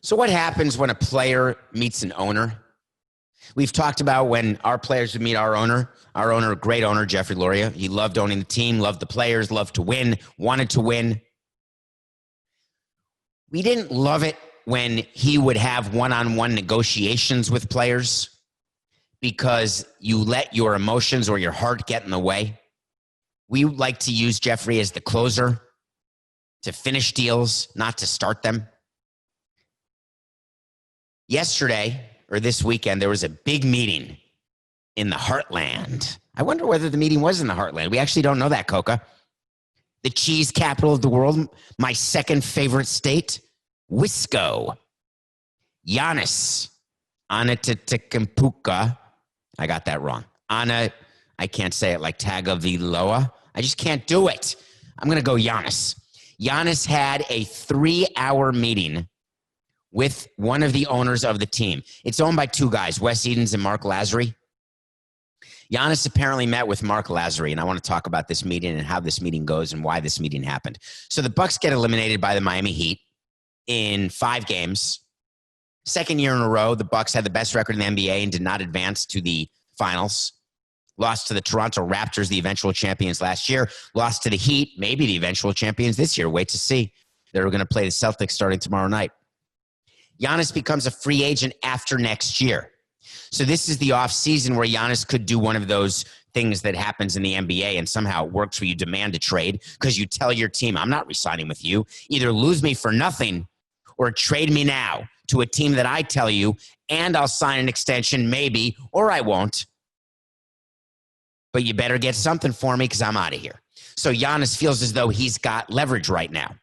So what happens when a player meets an owner? We've talked about when our players would meet our owner, great owner, Jeffrey Loria. He loved owning the team, loved the players, loved to win, wanted to win. We didn't love it when he would have one-on-one negotiations with players because you let your emotions or your heart get in the way. We like to use Jeffrey as the closer to finish deals, not to start them. Yesterday, or this weekend, there was a big meeting in the Heartland. I wonder whether the meeting was in the Heartland. We actually don't know that, Coca. The cheese capital of the world, my second favorite state, Wisco. Giannis Antetokounmpo. I got that wrong. I can't say it like Tagovailoa. I just can't do it. I'm going to go Giannis. Giannis had a 3-hour meeting with one of the owners of the team. It's owned by two guys, Wes Edens and Mark Lazary. Giannis apparently met with Mark Lazary, and I want to talk about this meeting and how this meeting goes and why this meeting happened. So the Bucks get eliminated by the Miami Heat in 5 games. Second year in a row, the Bucks had the best record in the NBA and did not advance to the finals. Lost to the Toronto Raptors, the eventual champions last year. Lost to the Heat, maybe the eventual champions this year. Wait to see. They're going to play the Celtics starting tomorrow night. Giannis becomes a free agent after next year. So this is the offseason where Giannis could do one of those things that happens in the NBA and somehow it works where you demand a trade because you tell your team, I'm not re-signing with you. Either lose me for nothing or trade me now to a team that I tell you, and I'll sign an extension maybe, or I won't. But you better get something for me because I'm out of here. So Giannis feels as though he's got leverage right now.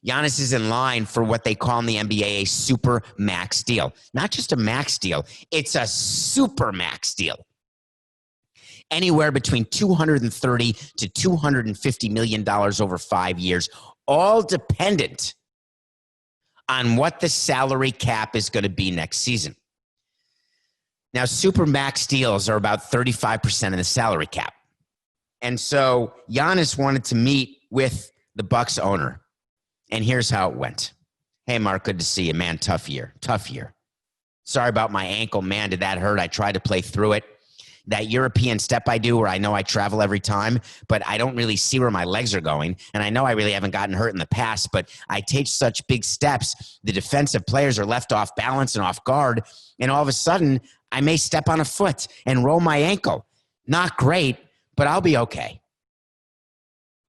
Giannis is in line for what they call in the NBA a super max deal. Not just a max deal, it's a super max deal. Anywhere between $230 to $250 million over 5 years, all dependent on what the salary cap is going to be next season. Now, super max deals are about 35% of the salary cap. And so Giannis wanted to meet with the Bucks owner. And here's how it went. Hey, Mark, good to see you, man. Tough year. Sorry about my ankle, man. Did that hurt? I tried to play through it. That European step I do where I know I travel every time, but I don't really see where my legs are going. And I know I really haven't gotten hurt in the past, but I take such big steps. The defensive players are left off balance and off guard. And all of a sudden, I may step on a foot and roll my ankle. Not great, but I'll be okay.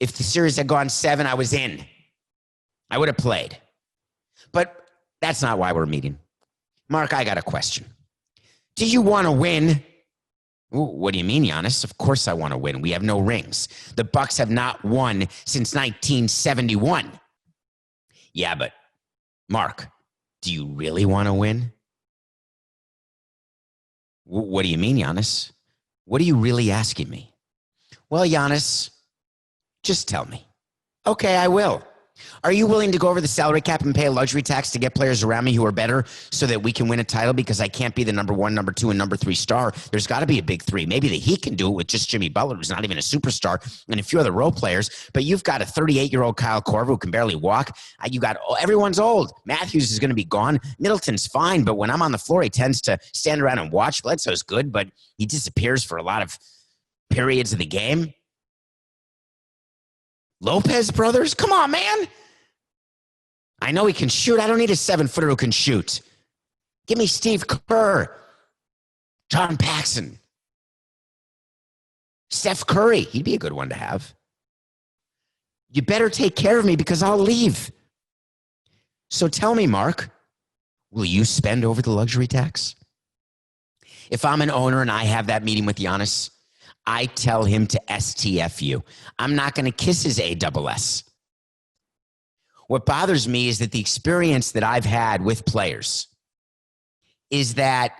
If the series had gone 7, I was in. I would have played. But that's not why we're meeting. Mark, I got a question. Do you want to win? Ooh, what do you mean, Giannis? Of course I want to win. We have no rings. The Bucks have not won since 1971. Yeah, but Mark, do you really want to win? What do you mean, Giannis? What are you really asking me? Well, Giannis, just tell me. Okay, I will. Are you willing to go over the salary cap and pay a luxury tax to get players around me who are better so that we can win a title? Because I can't be the number 1, number 2, and number 3 star. There's got to be a big 3. Maybe the Heat can do it with just Jimmy Butler, who's not even a superstar, and a few other role players. But you've got a 38-year-old Kyle Korver who can barely walk. Everyone's old. Matthews is going to be gone. Middleton's fine, but when I'm on the floor, he tends to stand around and watch. Bledsoe's good, but he disappears for a lot of periods of the game. Lopez brothers? Come on, man. I know he can shoot. I don't need a 7-footer who can shoot. Give me Steve Kerr, John Paxson, Steph Curry. He'd be a good one to have. You better take care of me because I'll leave. So tell me, Mark, will you spend over the luxury tax? If I'm an owner and I have that meeting with Giannis, I tell him to STFU. I'm not going to kiss his ASS. What bothers me is that the experience that I've had with players is that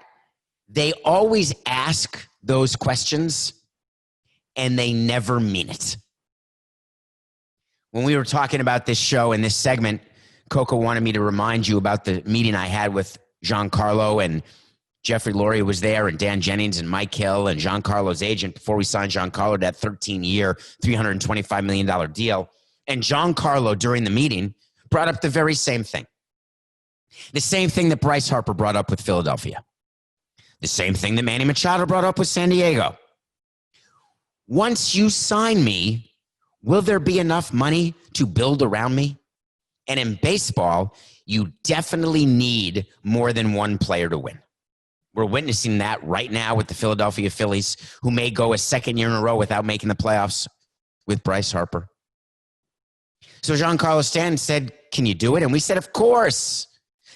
they always ask those questions and they never mean it. When we were talking about this show and this segment, Coco wanted me to remind you about the meeting I had with Giancarlo, and Jeffrey Loria was there, and Dan Jennings and Mike Hill and Giancarlo's agent before we signed Giancarlo to that 13-year, $325 million deal. And Giancarlo, during the meeting, brought up the very same thing. The same thing that Bryce Harper brought up with Philadelphia. The same thing that Manny Machado brought up with San Diego. Once you sign me, will there be enough money to build around me? And in baseball, you definitely need more than one player to win. We're witnessing that right now with the Philadelphia Phillies, who may go a second year in a row without making the playoffs with Bryce Harper. So Giancarlo Stanton said, can you do it? And we said, of course.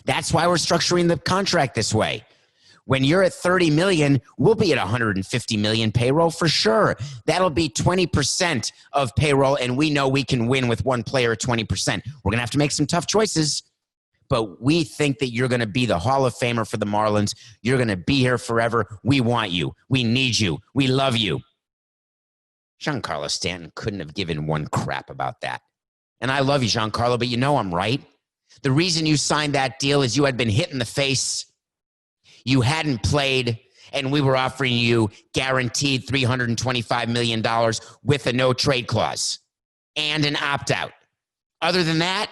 That's why we're structuring the contract this way. When you're at $30 million, we'll be at $150 million payroll for sure. That'll be 20% of payroll, and we know we can win with one player at 20%. We're going to have to make some tough choices, but we think that you're going to be the Hall of Famer for the Marlins. You're going to be here forever. We want you. We need you. We love you. Giancarlo Stanton couldn't have given one crap about that. And I love you, Giancarlo, but you know I'm right. The reason you signed that deal is you had been hit in the face. You hadn't played, and we were offering you guaranteed $325 million with a no-trade clause and an opt-out. Other than that,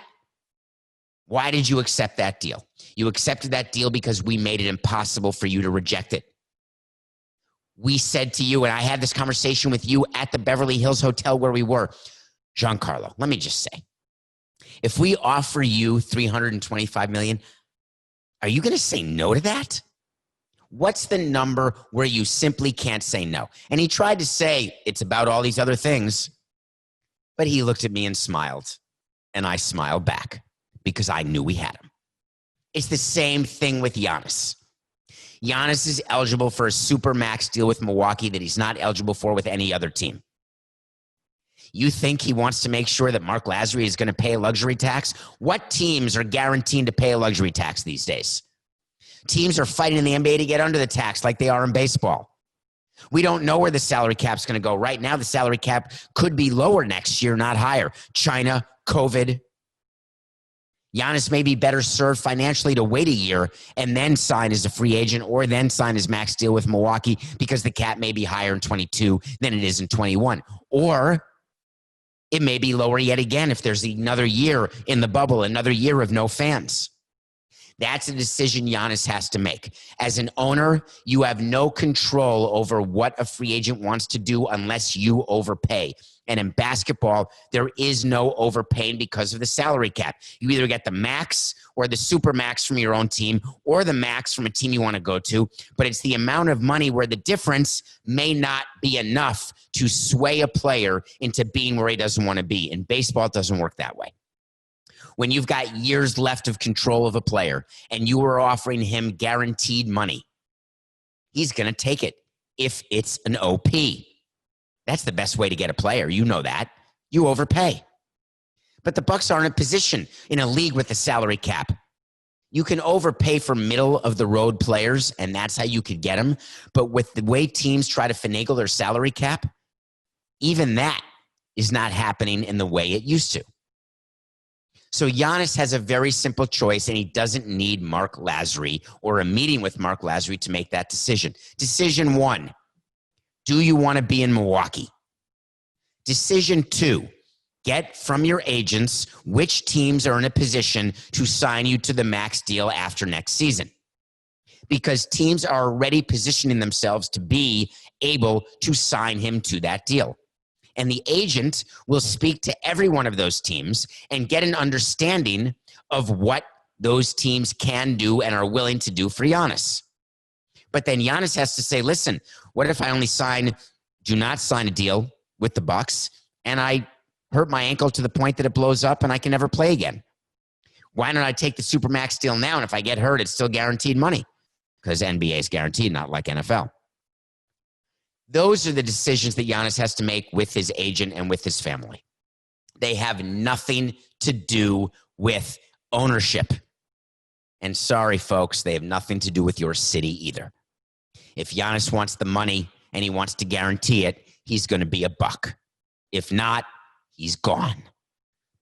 why did you accept that deal? You accepted that deal because we made it impossible for you to reject it. We said to you, and I had this conversation with you at the Beverly Hills Hotel where we were, Giancarlo, let me just say, if we offer you $325 million, are you going to say no to that? What's the number where you simply can't say no? And he tried to say it's about all these other things, but he looked at me and smiled, and I smiled back because I knew we had him. It's the same thing with Giannis. Giannis is eligible for a super max deal with Milwaukee that he's not eligible for with any other team. You think he wants to make sure that Mark Lazary is going to pay a luxury tax? What teams are guaranteed to pay a luxury tax these days? Teams are fighting in the NBA to get under the tax like they are in baseball. We don't know where the salary cap's going to go. Right now, the salary cap could be lower next year, not higher. China, COVID. Giannis may be better served financially to wait a year and then sign as a free agent or then sign his max deal with Milwaukee because the cap may be higher in 22 than it is in 21. Or it may be lower yet again if there's another year in the bubble, another year of no fans. That's a decision Giannis has to make. As an owner, you have no control over what a free agent wants to do unless you overpay. And in basketball, there is no overpaying because of the salary cap. You either get the max or the super max from your own team or the max from a team you want to go to. But it's the amount of money where the difference may not be enough to sway a player into being where he doesn't want to be. In baseball, it doesn't work that way. When you've got years left of control of a player and you are offering him guaranteed money, he's going to take it if it's an OP. That's the best way to get a player. You know that. You overpay. But the Bucks are in a position in a league with a salary cap. You can overpay for middle-of-the-road players, and that's how you could get them. But with the way teams try to finagle their salary cap, even that is not happening in the way it used to. So Giannis has a very simple choice, and he doesn't need Mark Lazary or a meeting with Mark Lazary to make that decision. Decision 1, do you want to be in Milwaukee? Decision 2, get from your agents which teams are in a position to sign you to the max deal after next season. Because teams are already positioning themselves to be able to sign him to that deal. And the agent will speak to every one of those teams and get an understanding of what those teams can do and are willing to do for Giannis. But then Giannis has to say, listen, what if I only do not sign a deal with the Bucks and I hurt my ankle to the point that it blows up and I can never play again? Why don't I take the Supermax deal now? And if I get hurt, it's still guaranteed money because NBA is guaranteed, not like NFL. Those are the decisions that Giannis has to make with his agent and with his family. They have nothing to do with ownership. And sorry, folks, they have nothing to do with your city either. If Giannis wants the money and he wants to guarantee it, he's going to be a Buck. If not, he's gone.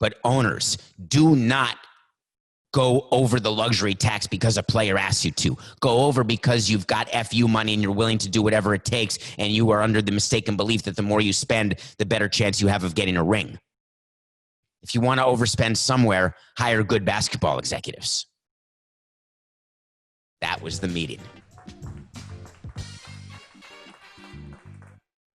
But owners, do not go over the luxury tax because a player asks you to. Go over because you've got FU money and you're willing to do whatever it takes, and you are under the mistaken belief that the more you spend, the better chance you have of getting a ring. If you want to overspend somewhere, hire good basketball executives. That was the meeting.